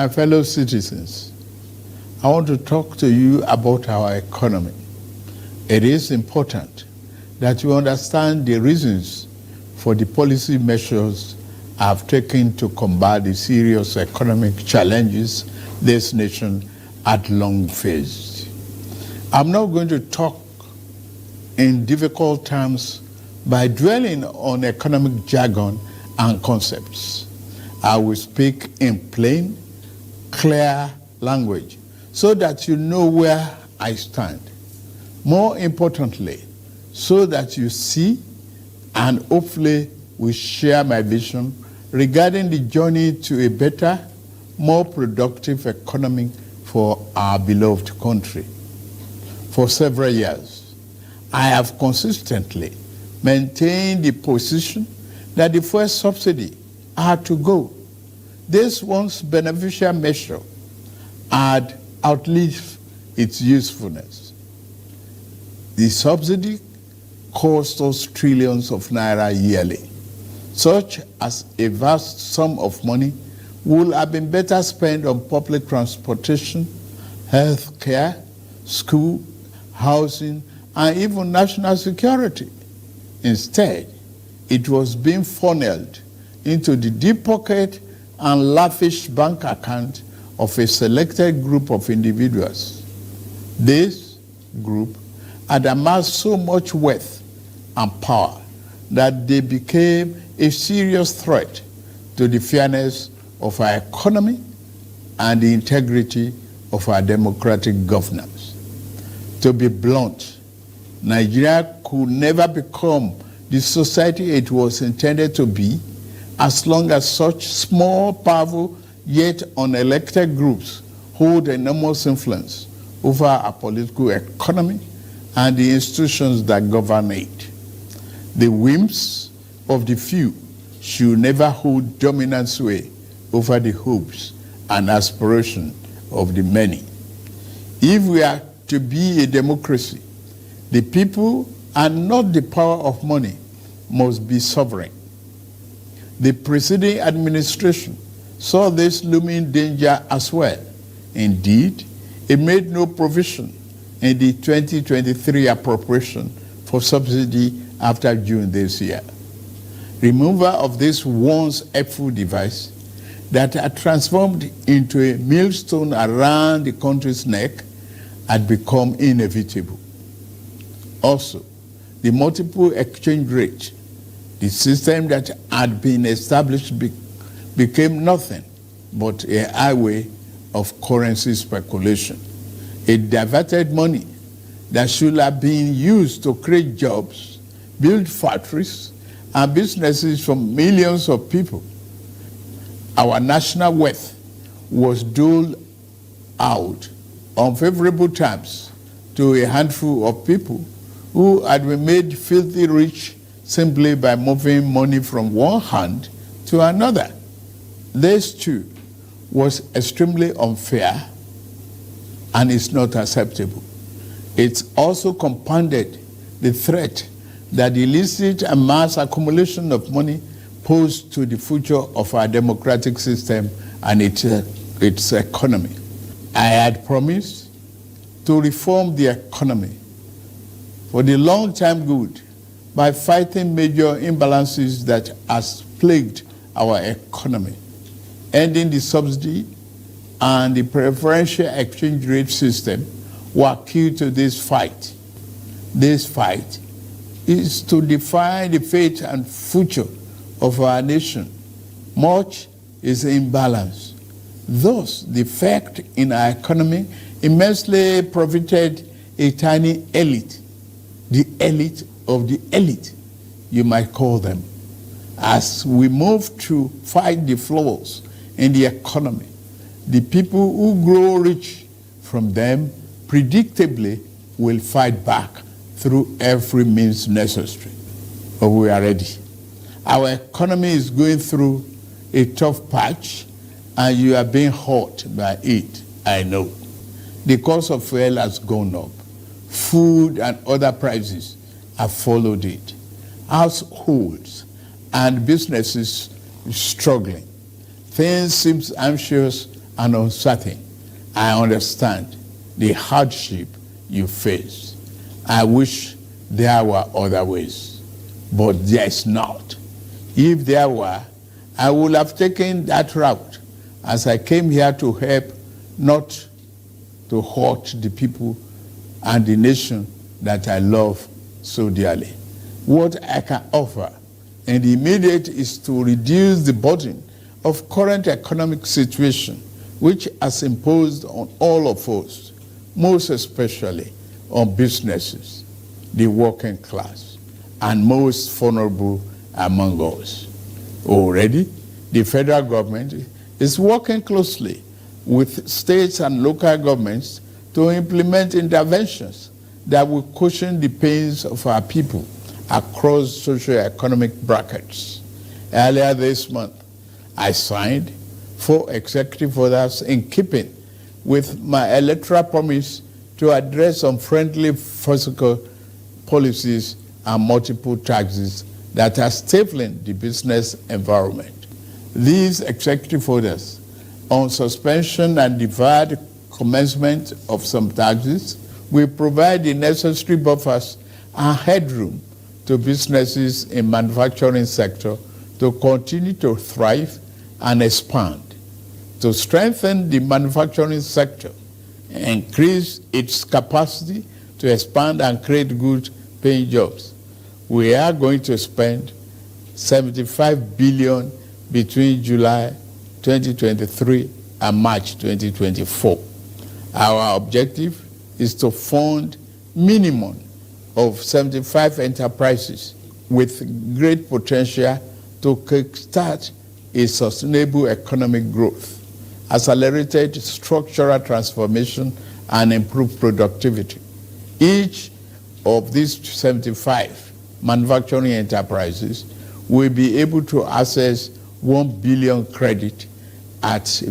My fellow citizens, I want to talk to you about our economy. It is important that you understand the reasons for the policy measures I've taken to combat the serious economic challenges this nation had long faced. I'm not going to talk in difficult terms by dwelling on economic jargon and concepts. I will speak in plain, clear language so that you know where I stand. More importantly, so that you see and hopefully will share my vision regarding the journey to a better, more productive economy for our beloved country. For several years, I have consistently maintained the position that the fuel subsidy had to go. This once beneficial measure had outlived its usefulness. The subsidy cost us trillions of naira yearly, such as a vast sum of money would have been better spent on public transportation, health care, school, housing, and even national security. Instead, it was being funneled into the deep pocket and lavish bank account of a selected group of individuals. This group had amassed so much wealth and power that they became a serious threat to the fairness of our economy and the integrity of our democratic governance. To be blunt, Nigeria could never become the society it was intended to be as long as such small, powerful, yet unelected groups hold enormous influence over our political economy and the institutions that govern it. The whims of the few should never hold dominant sway over the hopes and aspirations of the many. If we are to be a democracy, the people and not the power of money must be sovereign. The preceding administration saw this looming danger as well. Indeed, it made no provision in the 2023 appropriation for subsidy after June this year. Removal of this once helpful device that had transformed into a millstone around the country's neck had become inevitable. Also, the multiple exchange rate, the system that had been established became nothing but a highway of currency speculation. It diverted money that should have been used to create jobs, build factories, and businesses for millions of people. Our national wealth was doled out on favorable terms to a handful of people who had been made filthy rich simply by moving money from one hand to another. This too was extremely unfair and is not acceptable. It also compounded the threat that the illicit and mass accumulation of money posed to the future of our democratic system and its economy. I had promised to reform the economy for the long-term good by fighting major imbalances that has plagued our economy. Ending the subsidy and the preferential exchange rate system were key to this fight. This fight is to define the fate and future of our nation. Much is imbalanced. Thus, the effect in our economy immensely profited a tiny elite, the elite of the elite, you might call them. As we move to fight the flaws in the economy, the people who grow rich from them predictably will fight back through every means necessary. But we are ready. Our economy is going through a tough patch, and you are being hurt by it, I know. The cost of fuel has gone up. Food and other prices have followed it. Households and businesses struggling. Things seem anxious and uncertain. I understand the hardship you face. I wish there were other ways, but there is not. If there were, I would have taken that route, as I came here to help, not to hurt the people and the nation that I love so dearly. What I can offer in the immediate is to reduce the burden of current economic situation, which has imposed on all of us, most especially on businesses, the working class, and most vulnerable among us. Already, the federal government is working closely with states and local governments to implement interventions that will cushion the pains of our people across socio-economic brackets. Earlier this month, I signed 4 executive orders in keeping with my electoral promise to address unfriendly fiscal policies and multiple taxes that are stifling the business environment. These executive orders on suspension and deferred commencement of some taxes will provide the necessary buffers and headroom to businesses in manufacturing sector to continue to thrive and expand. To strengthen the manufacturing sector, increase its capacity to expand and create good paying jobs, we are going to spend 75 billion between July 2023 and March 2024. Our objective is to fund minimum of 75 enterprises with great potential to kickstart a sustainable economic growth, accelerated structural transformation, and improved productivity. Each of these 75 manufacturing enterprises will be able to access 1 billion credit at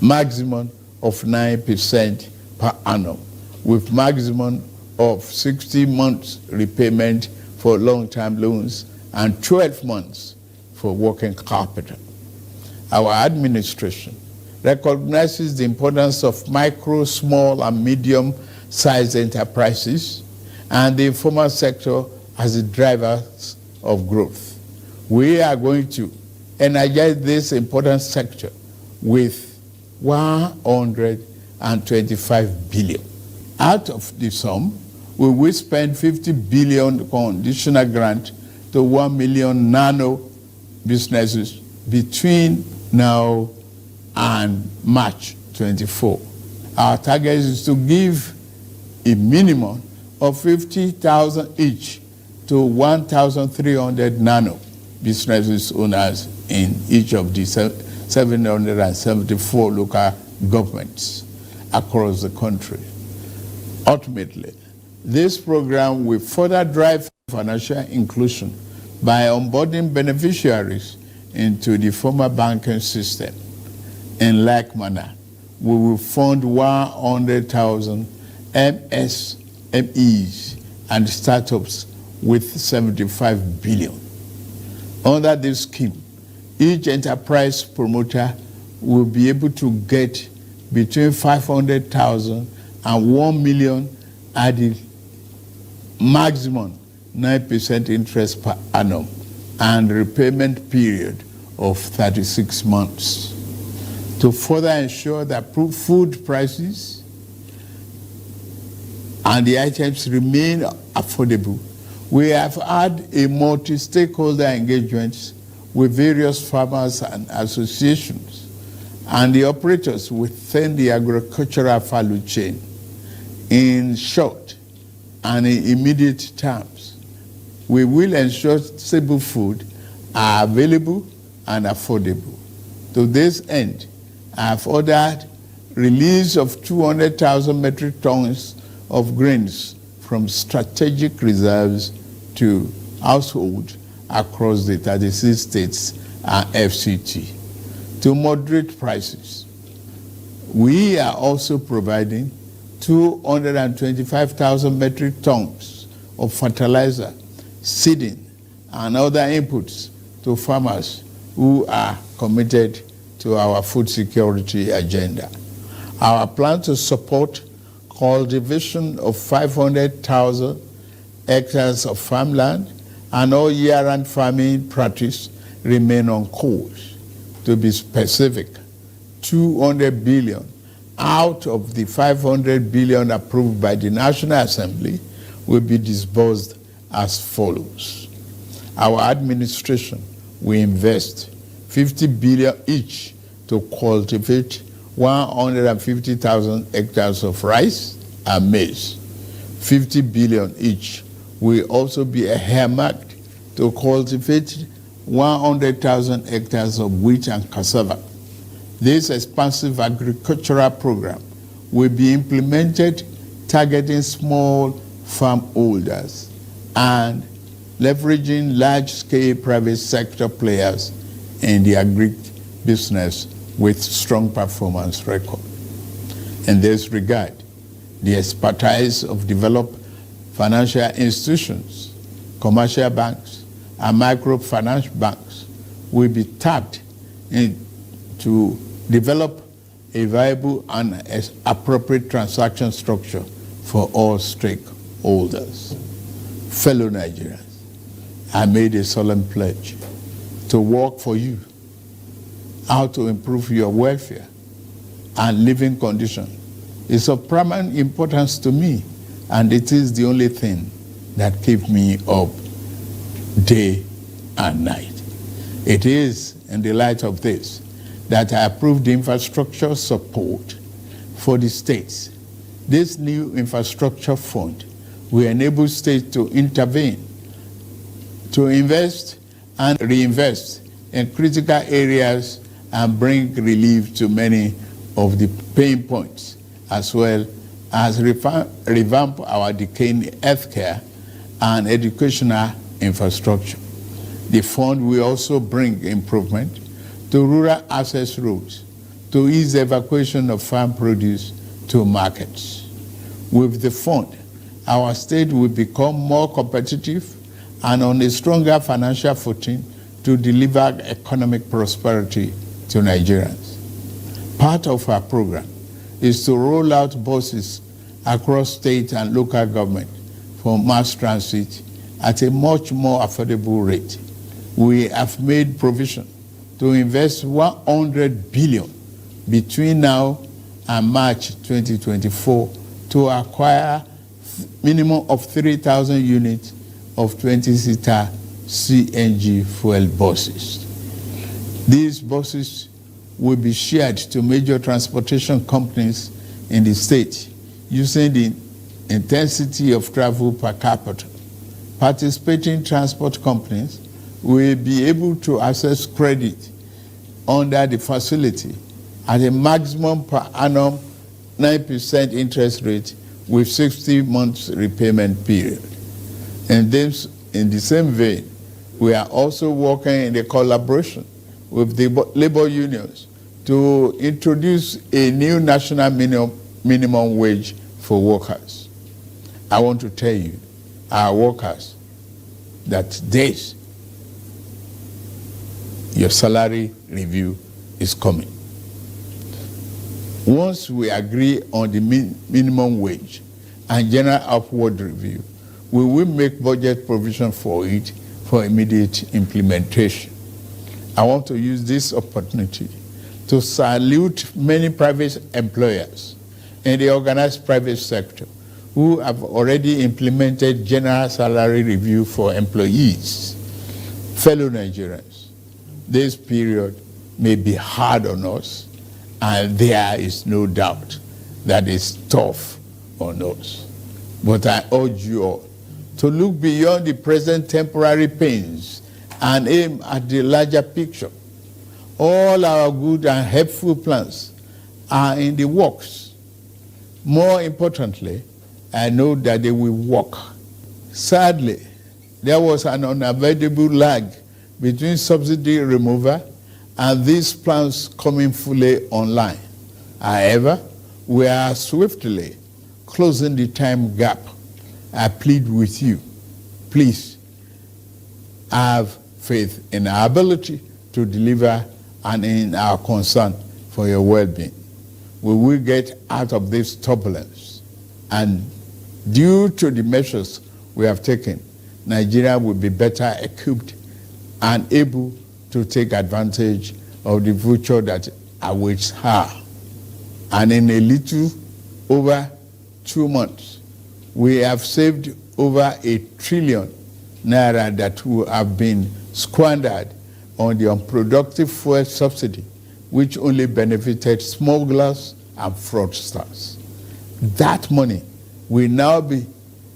maximum of 9% per annum, with maximum of 60 months repayment for long-term loans and 12 months for working capital. Our administration recognizes the importance of micro, small, and medium-sized enterprises and the informal sector as the drivers of growth. We are going to energize this important sector with 125 billion. Out of the sum, we will spend 50 billion conditional grant to 1 million nano businesses between now and March 24. Our target is to give a minimum of 50,000 each to 1,300 nano businesses owners in each of the 774 local governments across the country. Ultimately, this program will further drive financial inclusion by onboarding beneficiaries into the formal banking system. In like manner, we will fund 100,000 MSMEs and startups with 75 billion. Under this scheme, each enterprise promoter will be able to get between 500,000 and 1 million at the maximum 9% interest per annum and repayment period of 36 months. To further ensure that food prices and the items remain affordable, we have had a multi-stakeholder engagement with various farmers and associations and the operators within the agricultural value chain. In short and in immediate terms, we will ensure stable food are available and affordable. To this end, I have ordered release of 200,000 metric tons of grains from strategic reserves to households across the 36 states and FCT. To moderate prices, we are also providing 225,000 metric tons of fertilizer, seeding, and other inputs to farmers who are committed to to our food security agenda. Our plan to support cultivation of 500,000 hectares of farmland and all year-round farming practice remain on course. To be specific, 200 billion out of the 500 billion approved by the National Assembly will be disbursed as follows. Our administration will invest 50 billion each to cultivate 150,000 hectares of rice and maize. 50 billion each will also be earmarked to cultivate 100,000 hectares of wheat and cassava. This expansive agricultural program will be implemented targeting small farm holders and leveraging large-scale private sector players in the agri-business with strong performance record. In this regard, the expertise of developed financial institutions, commercial banks, and microfinance banks will be tapped to develop a viable and appropriate transaction structure for all stakeholders. Fellow Nigerians, I made a solemn pledge to work for you, how to improve your welfare and living condition. It's of paramount importance to me, and it is the only thing that keeps me up day and night. It is in the light of this that I approved the infrastructure support for the states. This new infrastructure fund will enable states to intervene, to invest and reinvest in critical areas and bring relief to many of the pain points, as well as revamp our decaying healthcare and educational infrastructure. The fund will also bring improvement to rural access roads to ease the evacuation of farm produce to markets. With the fund, our state will become more competitive and on a stronger financial footing to deliver economic prosperity to Nigerians. Part of our program is to roll out buses across state and local government for mass transit at a much more affordable rate. We have made provision to invest 100 billion between now and March 2024 to acquire minimum of 3,000 units of 20-seater CNG fuel buses. These buses will be shared to major transportation companies in the state using the intensity of travel per capita. Participating transport companies will be able to access credit under the facility at a maximum per annum 9% interest rate with 60 months repayment period. And then, in the same vein, we are also working in a collaboration with the labor unions to introduce a new national minimum wage for workers. I want to tell you, our workers, that this, your salary review is coming. Once we agree on the minimum wage and general upward review, we will make budget provision for it for immediate implementation. I want to use this opportunity to salute many private employers in the organized private sector who have already implemented general salary review for employees. Fellow Nigerians, this period may be hard on us, and there is no doubt that it's tough on us. But I urge you all to look beyond the present temporary pains and aim at the larger picture. All our good and helpful plans are in the works. More importantly, I know that they will work. Sadly, there was an unavoidable lag between subsidy removal and these plans coming fully online. However, we are swiftly closing the time gap. I plead with you, please have faith in our ability to deliver and in our concern for your well-being. We will get out of this turbulence, and due to the measures we have taken, Nigeria will be better equipped and able to take advantage of the future that awaits her. And in a little over 2 months, we have saved over 1 trillion naira that would have been squandered on the unproductive fuel subsidy, which only benefited smugglers and fraudsters. That money will now be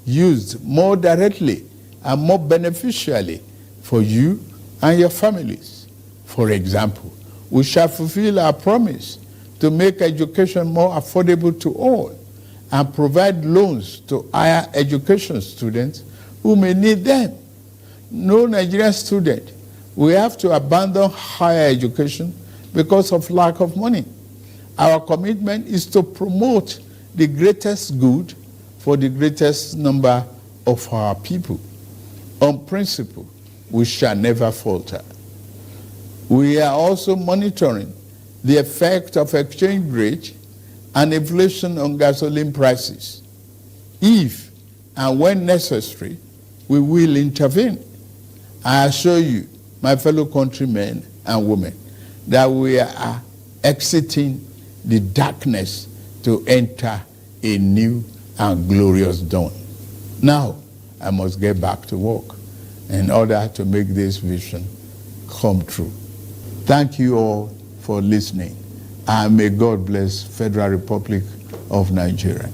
used more directly and more beneficially for you and your families. For example, we shall fulfill our promise to make education more affordable to all and provide loans to higher education students who may need them. No Nigerian student will have to abandon higher education because of lack of money. Our commitment is to promote the greatest good for the greatest number of our people. On principle, we shall never falter. We are also monitoring the effect of exchange rate and inflation on gasoline prices. If and when necessary, we will intervene. I assure you, my fellow countrymen and women, that we are exiting the darkness to enter a new and glorious dawn. Now, I must get back to work in order to make this vision come true. Thank you all for listening, and may God bless Federal Republic of Nigeria.